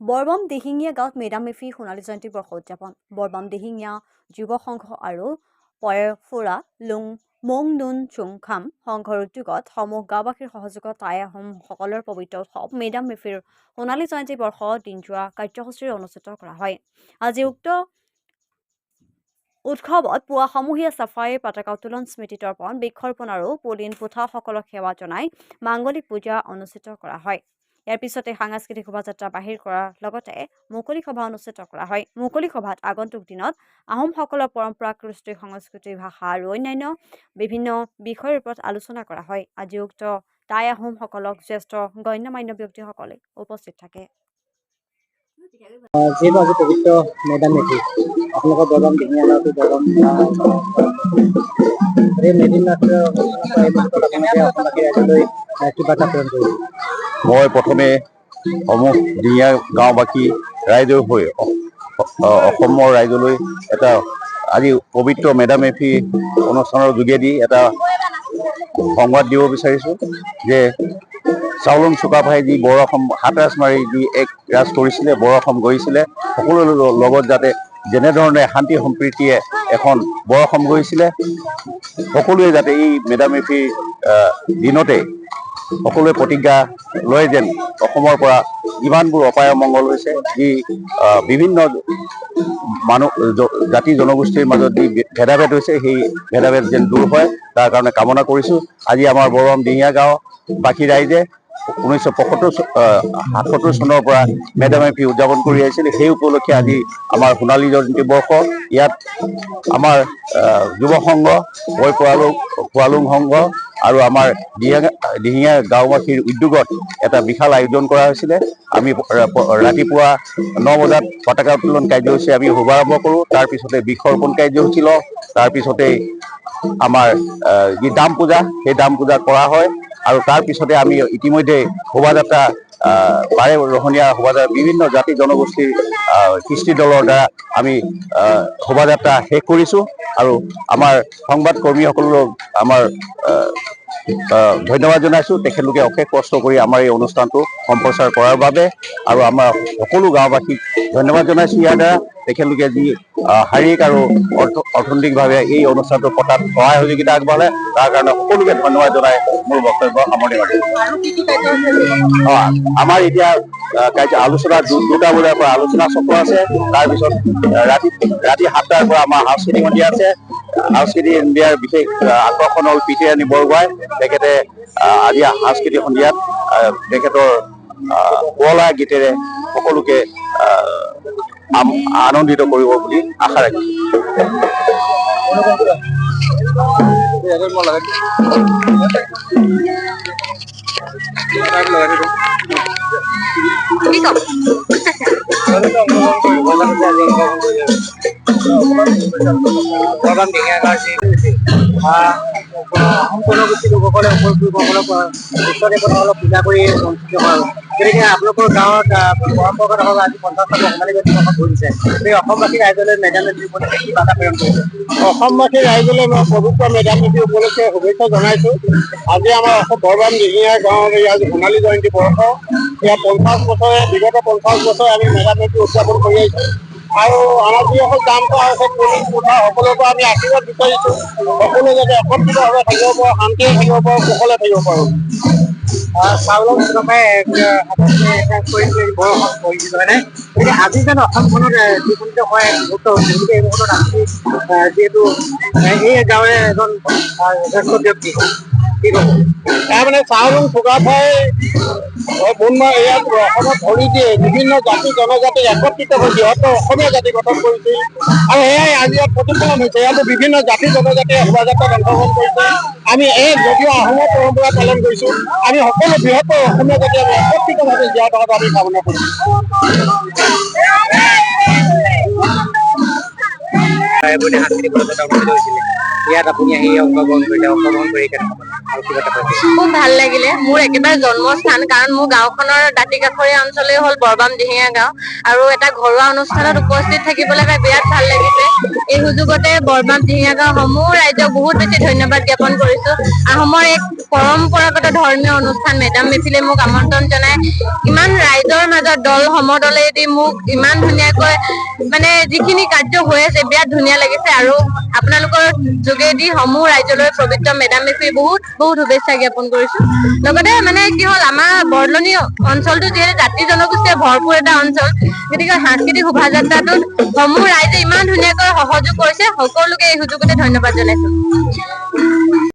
বৰবাম দিহিঙীয়া গাঁৱত মেডাম মেফি সোণালী জয়ন্তী বৰ্ষ উদযাপন। বৰবাম দিহিঙীয়া যুৱ সংঘ আৰু পয়ফুৰা লুং মং নুন চুংখাম সংঘৰ উদ্যোগত সমূহ গাঁওবাসীৰ সহযোগত টাই আহোমসকলৰ পবিত্ৰ উৎসৱ মেডাম মেফিৰ সোণালী জয়ন্তী বৰ্ষ দিনজোৰা কাৰ্যসূচীৰে অনুষ্ঠিত কৰা হয়। আজি উক্ত উৎসৱত পুৱা সমূহীয়া চাফাই পতাকা উত্তোলন স্মৃতি তৰ্পণ বৃক্ষৰোপণ আৰু পুলিন পোথাসকলক সেৱা জনাই মাংগলিক পূজা অনুষ্ঠিত কৰা হয়। ইয়াৰ পিছতে সাংস্কৃতিক শোভাযাত্ৰা বাহিৰ কৰাৰ লগতে মুকলি সভা অনুষ্ঠিত কৰা হয়। মুকলি সভাত আগন্তুক দিনত আহোমসকলৰ পৰম্পৰা, কৃষ্টি, সংস্কৃতি, ভাষা আৰু অন্যান্য বিভিন্ন বিষয়ৰ ওপৰত আলোচনা কৰা হয়। আজি উক্ত টাই আহোমসকলক জ্যেষ্ঠ গণ্যমান্য ব্যক্তিসকলে উপস্থিত থাকে। যিহেতু আজি পবিত্ৰ মেডাম মেফি আপোনালোকৰ বৰবাম দিহিঙীয়া গাঁৱতো বৰবাম মেডাম ৰাইজলৈ কিবা এটা প্ৰেৰণ কৰিছে। মই প্ৰথমে সমূহ দিহিঙীয়া গাঁওবাসী ৰাইজৰ হৈ অসমৰ ৰাইজলৈ এটা আজি পবিত্ৰ মেডাম মেফি অনুষ্ঠানৰ যোগেদি এটা সংবাদ দিব বিচাৰিছোঁ যে চাউলুং চুকাফাই যি বৰ অসম হাতৰাজ মাৰি যি এক ৰাজ কৰিছিলে, বৰ অসম গঢ়িছিলে, সকলোৰে লগত যাতে যেনেধৰণে শান্তি সম্প্ৰীতিয়ে এখন বৰ অসম গঢ়িছিলে, সকলোৱে যাতে এই মেডাম মেফিৰ দিনতে সকলোৱে প্ৰতিজ্ঞা লয় যেন অসমৰ পৰা যিমানবোৰ অপায় অমংগল হৈছে, যি বিভিন্ন মানুহ জাতি জনগোষ্ঠীৰ মাজত যি ভেদাভেদ হৈছে, সেই ভেদাভেদ যেন দূৰ হয় তাৰ কাৰণে কামনা কৰিছোঁ। আজি আমাৰ বৰবাম দিহিঙীয়া গাঁওবাসী ৰাইজে 1977 চনৰ পৰা মেডাম মেফি উদযাপন কৰি আহিছিল। সেই উপলক্ষে আজি আমাৰ সোণালী জয়ন্তী বৰ্ষ। ইয়াত আমাৰ যুৱ সংঘ, পোৱালুং সংঘ আৰু আমাৰ দিহিঙীয়া গাঁওবাসীৰ উদ্যোগত এটা বিশাল আয়োজন কৰা হৈছিলে। আমি ৰাতিপুৱা 9 বজাত পতাকা উত্তোলন কাৰ্যসূচী আমি শুভাৰম্ভ কৰোঁ। তাৰপিছতে বৃক্ষৰোপণ কাৰ্যসূচী লওঁ। তাৰপিছতে আমাৰ যি দাম পূজা, সেই দাম পূজা কৰা হয় আৰু তাৰপিছতে আমি ইতিমধ্যে শোভাযাত্ৰা বাৰেৰহণীয়া শোভাযাত্ৰা বিভিন্ন জাতি জনগোষ্ঠীৰ কৃষ্টি দলৰ দ্বাৰা আমি শোভাযাত্ৰা শেষ কৰিছোঁ আৰু আমাৰ সংবাদ কৰ্মীসকলক আমাৰ ধন্যবাদ জনাইছোঁ। তেখেতলোকে অশেষ কষ্ট কৰি আমাৰ এই অনুষ্ঠানটো সম্প্ৰচাৰ কৰাৰ বাবে আৰু আমাৰ সকলো গাঁওবাসীক ধন্যবাদ জনাইছোঁ। ইয়াৰ দ্বাৰা তেখেতলোকে যি শাৰীৰিক আৰু অৰ্থনৈতিকভাৱে এই অনুষ্ঠানটো পতাত সহায় সহযোগিতা আগবঢ়ালে, তাৰ কাৰণে সকলোকে ধন্যবাদ জনাই মোৰ বক্তব্য সামৰণি মাৰিছোঁ। আমাৰ এতিয়া আলোচনা 2টা বজাৰ পৰা আলোচনা চক্ৰ আছে। তাৰপিছত ৰাতি 7টাৰ পৰা আমাৰ সাংস্কৃতিক সন্ধিয়া আছে। সাংস্কৃতিক সন্ধিয়াৰ বিশেষ আকৰ্ষণ হ'ল পিঠিৰাণী বৰগোহাঁই। তেখেতে আজি সাংস্কৃতিক সন্ধিয়াত তেখেতৰ শুৱলা গীতেৰে সকলোকে আনন্দিত কৰিব বুলি আশা ৰাখিছোঁ। বৰবাম দিহিঙীয়া গাঁৱৰ আহোম জনগোষ্ঠী লোকসকলে ইষ্টদেৱতাসকলক পূজা কৰি অনুষ্ঠিত কৰা হয়। গতিকে আপোনালোকৰ গাঁৱত পৰম্পৰাগতভাৱে আজি 50তম সোণালী জয়ন্তী বৰ্ষ ঘূৰিছে। সেই অসমবাসী ৰাইজলৈ মেডাম মেফি উপলক্ষে কিবা এটা প্ৰেৰণ কৰিছে। অসমবাসী ৰাইজলৈ মই পবিত্ৰ মেডাম মেফি উপলক্ষে শুভেচ্ছা জনাইছোঁ। আজি আমাৰ বৰবাম দিহিঙীয়া গাঁৱৰ আজি সোণালী জয়ন্তী বৰ্ষ। ইয়াত 50 বছৰে বিগত 50 বছৰে আমি মেডাম মেফি উদযাপন কৰি আহিছোঁ আৰু আমাৰ যিসকল দাম কৰা হৈছে পুলিন পোথা সকলোৰে পৰা আমি আশীৰ্বাদ বিচাৰিছোঁ। সকলোৱে যাতে একত্ৰিতভাৱে থাকিব পাৰোঁ, শান্তিৰে থাকিব পাৰোঁ, কুশলে থাকিব পাৰোঁ। চাউলুং চুকাফাই বৰ অসম গঢ়িছিল হয়নে? গতিকে আজি যেন অসমখনত বিকশিত হয় মুহূৰ্ত হৈছে। গতিকে এই মুহূৰ্তত আপুনি যিহেতু এই গাঁৱৰে এজন জ্যেষ্ঠ ব্যক্তি, কি ক'ব? তাৰমানে চাউলুং চুকাফাই ইয়াত অসমত ভৰি দিয়ে বিভিন্ন জাতি জনজাতি একত্ৰিত হৈ বৃহত্তৰ অসমীয়া জাতি গঠন কৰিছিল আৰু সেয়াই আজি ইয়াত প্ৰতিফলন হৈছে। ইয়াতো বিভিন্ন জাতি জনজাতিয়ে শোভাযাত্ৰাত অংশগ্ৰহণ কৰিছে। আমি যদিও আহোমৰ পৰম্পৰা পালন কৰিছোঁ, আমি সকলো বৃহত্তৰ অসমীয়া জাতি আমি একত্ৰিতভাৱে জীয়াই থকাটো আমি কামনা কৰিছোঁ। ৰায়পুৰতে সাংস্কৃতিক শোভাযাত্ৰা অনুষ্ঠিত হৈছিলে ইয়াত আপুনি আহি অংশগ্ৰহণ কৰিলে অংশগ্ৰহণ কৰি কেনেকুৱা পালে আৰু কিবা এটা পাইছে খুব ভাল লাগিলে মোৰ একেবাৰে জন্মস্থান কাৰণ মোৰ গাঁওখনৰ দাঁতি কাষৰীয়া অঞ্চলেই হ'ল বৰবাম দিহিঙীয়া গাঁও আৰু এটা ঘৰুৱা অনুষ্ঠানত উপস্থিত থাকিবলৈ পাই বিৰাট ভাল লাগিছে এই সুযোগতে বৰবাম দিহিঙীয়া গাঁও সমূহ ৰাইজক বহুত বেছি ধন্যবাদ জ্ঞাপন কৰিছো আহোমৰ এক পৰম্পৰাগত ধৰ্মীয় অনুষ্ঠান মেডাম মেফিলে মোক আমন্ত্ৰণ জনাই ইমান ৰাইজৰ মাজত দল সমদলেদি মোক ইমান ধুনীয়াকৈ মানে যিখিনি কাৰ্য হৈ আছে বিৰাট ধুনীয়া লাগিছে আৰু আপোনালোকৰ যোগেদি সমূহ ৰাইজলৈ পবিত্ৰ মেডাম মেফিৰ বহুত বহুত শুভেচ্ছা জ্ঞাপন কৰিছো লগতে মানে কি হ'ল আমাৰ বৰদলনি অঞ্চলটো যিহেতু জাতি জনগোষ্ঠীয়ে ভৰপূৰ এটা অঞ্চল গতিকে সাংস্কৃতিক শোভাযাত্ৰাটোত সমূহ ৰাইজে ইমান ধুনীয়াকৈ সহযোগ কৰিছে সকলোকে এই সুযোগতে ধন্যবাদ জনাইছো